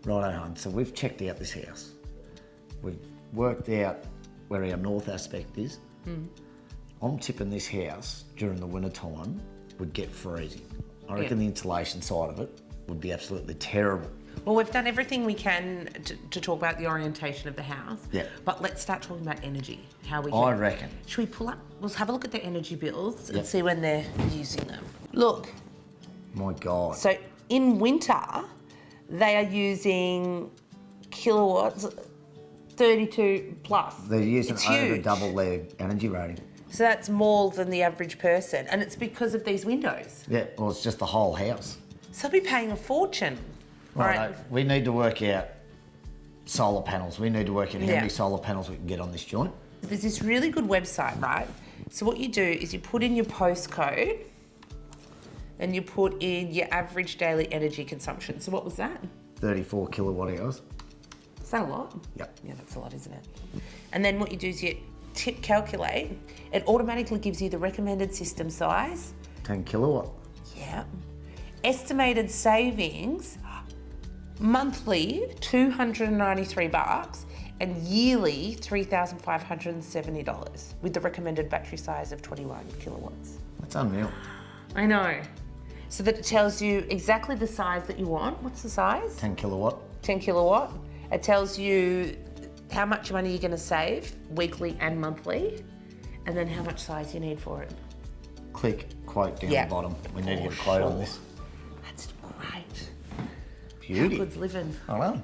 Righto, hon. So we've checked out this house. We've worked out where our north aspect is. I'm tipping this house during the winter time would get freezing. I reckon the insulation side of it would be absolutely terrible. Well, we've done everything we can to talk about the orientation of the house. Yeah. But let's start talking about energy. How we I reckon. Should we pull up? We'll have a look at their energy bills and Yep. see when they're using them. Look. My God. So in winter, they are using kilowatts, 32 plus. They're using It's over huge. double their energy rating. So that's more than the average person, and it's because of these windows. Yeah, well, it's just the whole house. So they'll be paying a fortune. Right. We need to work out solar panels. We need to work out how Yeah. many solar panels we can get on this joint. There's this really good website, right? So what you do is you put in your postcode and you put in your average daily energy consumption. So what was that? 34 kilowatt hours. Is that a lot? Yep. Yeah, that's a lot, isn't it? And then what you do is you calculate. It automatically gives you the recommended system size. 10 kilowatt. Yeah. Estimated savings, monthly $293 and yearly $3,570 with the recommended battery size of 21 kilowatts. That's unreal. I know. So that it tells you exactly the size that you want. What's the size? 10 kilowatt. 10 kilowatt. It tells you how much money you're going to save weekly and monthly, and then how much size you need for it. Click quote down Yeah. the bottom. We need to get a quote on this. That's great. Beauty. How good's living? I know.